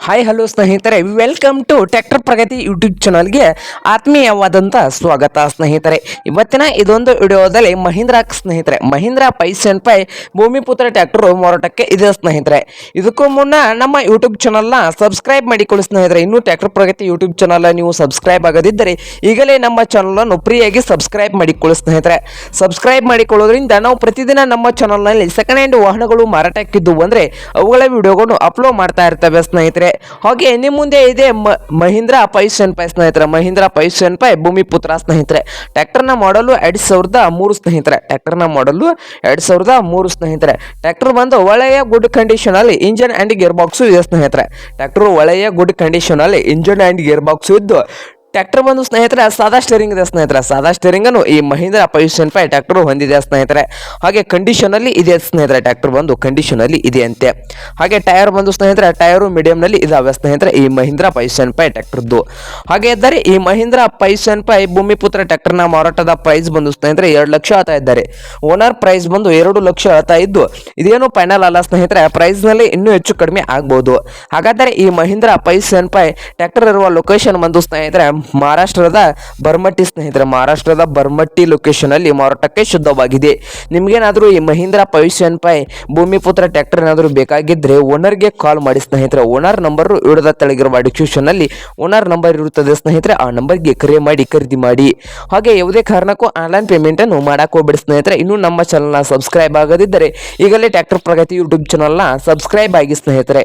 Hi hello ಸ್ನೇಹಿತರೆ, welcome to tractor Pragati YouTube ಚಾನಲ್ಗೆ ಆತ್ಮೀಯವಾದಂಥ ಸ್ವಾಗತ ಸ್ನೇಹಿತರೆ. ಇವತ್ತಿನ ಇದೊಂದು ವಿಡಿಯೋದಲ್ಲಿ ಮಹೀಂದ್ರ 575 ಭೂಮಿಪುತ್ರ ಟ್ರ್ಯಾಕ್ಟರ್ ಮಾರಾಟಕ್ಕೆ ಇದೆ ಸ್ನೇಹಿತರೆ. ಇದಕ್ಕೂ ಮುನ್ನ ನಮ್ಮ ಯೂಟ್ಯೂಬ್ ಚಾನಲ್ನ ಸಬ್ಸ್ಕ್ರೈಬ್ ಮಾಡಿಕೊಳ್ಳಿ ಸ್ನೇಹಿತರೆ. ಇನ್ನೂ ಟ್ರ್ಯಾಕ್ಟರ್ ಪ್ರಗತಿ ಯೂಟ್ಯೂಬ್ ಚಾನಲ್ ನೀವು ಸಬ್ಸ್ಕ್ರೈಬ್ ಆಗದಿದ್ದರೆ ಈಗಲೇ ನಮ್ಮ ಚಾನಲನ್ನು ಫ್ರೀಯಾಗಿ ಸಬ್ಸ್ಕ್ರೈಬ್ ಮಾಡಿಕೊಳ್ಳಿ ಸ್ನೇಹಿತರೆ. ಸಬ್ಸ್ಕ್ರೈಬ್ ಮಾಡಿಕೊಳ್ಳೋದ್ರಿಂದ ನಾವು ಪ್ರತಿದಿನ ನಮ್ಮ ಚಾನಲ್ನಲ್ಲಿ ಸೆಕೆಂಡ್ ಹ್ಯಾಂಡ್ ವಾಹನಗಳು ಮಾರಾಟಕ್ಕಿದ್ದು ಅಂದರೆ ಅವುಗಳ ವಿಡಿಯೋಗಳನ್ನು ಅಪ್ಲೋಡ್ ಮಾಡ್ತಾ ಇರ್ತವೆ ಸ್ನೇಹಿತರೆ. ಹಾಗೆ ನಿಮ್ಮ ಮುಂದೆ ಇದೆ ಮಹೀಂದ್ರ 575 ಸ್ನೇಹಿತರೆ. ಮಹೀಂದ್ರ 575 ಭೂಮಿಪುತ್ರ ಸ್ನೇಹಿತರೆ. ಟ್ರ್ಯಾಕ್ಟರ್ನ ಮಾಡಲು 2003 ಸ್ನೇಹಿತರೆ. ಟ್ರ್ಯಾಕ್ಟರ್ ಬಂದು ಒಳ್ಳೆಯ ಗುಡ್ ಕಂಡೀಷನ್ ಅಲ್ಲಿ ಇಂಜನ್ ಅಂಡ್ ಗೇರ್ ಬಾಕ್ಸ್ ಇದೆ ಸ್ನೇಹಿತರೆ. ಟ್ರ್ಯಾಕ್ಟರ್ ಒಳ್ಳೆಯ ಗುಡ್ ಕಂಡೀಷನ್ ಅಲ್ಲಿ ಇಂಜನ್ ಅಂಡ್ ಗೇರ್ ಬಾಕ್ಸ್ ಇದ್ದು ಟ್ರ್ಯಾಕ್ಟರ್ ಬಂದು ಸ್ನೇಹಿತರೆ ಸಾದಾ ಸ್ಟೇರಿಂಗ್ ಇದೆ ಸ್ನೇಹಿತರೆ. ಸಾದಾ ಸ್ಟೇರಿಂಗ್ ಅನ್ನು ಈ ಮಹೀಂದ್ರ 575 ಟ್ರ್ಯಾಕ್ಟರ್ ಹೊಂದಿದೆ ಸ್ನೇಹಿತರೆ. ಹಾಗೆ ಕಂಡೀಷನ್ ಅಲ್ಲಿ ಇದೆ ಸ್ನೇಹಿತರೆ. ಟ್ರ್ಯಾಕ್ಟರ್ ಬಂದು ಕಂಡೀಷನ್ ಅಲ್ಲಿ ಇದೆ ಅಂತೆ. ಹಾಗೆ ಟೈರ್ ಬಂದು ಸ್ನೇಹಿತರೆ ಟೈರು ಮೀಡಿಯಂ ನಲ್ಲಿ ಇದಾವೆ ಸ್ನೇಹಿತರೆ ಈ ಮಹೀಂದ್ರ 575 ಟ್ರ್ಯಾಕ್ಟರ್ದು. ಹಾಗೆ ಇದ್ದರೆ ಈ ಮಹೀಂದ್ರ 575 ಭೂಮಿಪುತ್ರ ಟ್ರ್ಯಾಕ್ಟರ್ನ ಮಾರಾಟದ ಪ್ರೈಸ್ ಬಂದು ಸ್ನೇಹಿತರೆ 2 ಲಕ್ಷ ಹೇಳ್ತಾ ಇದ್ದಾರೆ. ಓನರ್ ಪ್ರೈಸ್ ಬಂದು 2 ಲಕ್ಷ ಹೇಳ್ತಾ ಇದ್ದು ಇದೇನು ಫೈನಲ್ ಅಲ್ಲ ಸ್ನೇಹಿತರೆ. ಪ್ರೈಸ್ ನಲ್ಲಿ ಇನ್ನೂ ಹೆಚ್ಚು ಕಡಿಮೆ ಆಗಬಹುದು. ಹಾಗಾದರೆ ಈ ಮಹೀಂದ್ರ 575 ಟ್ರ್ಯಾಕ್ಟರ್ ಇರುವ ಲೊಕೇಶನ್ ಬಂದು ಸ್ನೇಹಿತರೆ ಮಹಾರಾಷ್ಟ್ರದ ಬರ್ಮಟ್ಟಿ ಸ್ನೇಹಿತರೆ. ಮಹಾರಾಷ್ಟ್ರದ ಬರ್ಮಟ್ಟಿ ಲೊಕೇಶನ್ ಅಲ್ಲಿ ಮಾರಾಟಕ್ಕೆ ಶುದ್ಧವಾಗಿದೆ. ನಿಮ್ಗೇನಾದ್ರೂ ಈ ಮಹೀಂದ್ರ 575 ಭೂಮಿಪುತ್ರ ಟ್ರ್ಯಾಕ್ಟರ್ ಏನಾದರೂ ಬೇಕಾಗಿದ್ರೆ ಓನರ್ಗೆ ಕಾಲ್ ಮಾಡಿ ಸ್ನೇಹಿತರೆ. ಓನರ್ ನಂಬರ್ ವಿಡಿಯೋದ ತೆಳಗಿರುವ ಡಿಸ್ಕ್ರಿಪ್ಷನ್ ನಲ್ಲಿ ಓನರ್ ನಂಬರ್ ಇರುತ್ತದೆ ಸ್ನೇಹಿತರೆ. ಆ ನಂಬರ್ಗೆ ಕರೆ ಮಾಡಿ ಖರೀದಿ ಮಾಡಿ. ಹಾಗೆ ಯಾವುದೇ ಕಾರಣಕ್ಕೂ ಆನ್ಲೈನ್ ಪೇಮೆಂಟ್ ಅನ್ನು ಮಾಡಕ್ಕೆ ಹೋಗ್ಬೇಡಿ ಸ್ನೇಹಿತರೆ. ಇನ್ನೂ ನಮ್ಮ ಚಾನಲ್ನ ಸಬ್ಸ್ಕ್ರೈಬ್ ಆಗದಿದ್ದರೆ ಈಗಲೇ ಟ್ರ್ಯಾಕ್ಟರ್ ಪ್ರಗತಿ ಯೂಟ್ಯೂಬ್ ಚಾನಲ್ನ ಸಬ್ಸ್ಕ್ರೈಬ್ ಆಗಿ ಸ್ನೇಹಿತರೆ.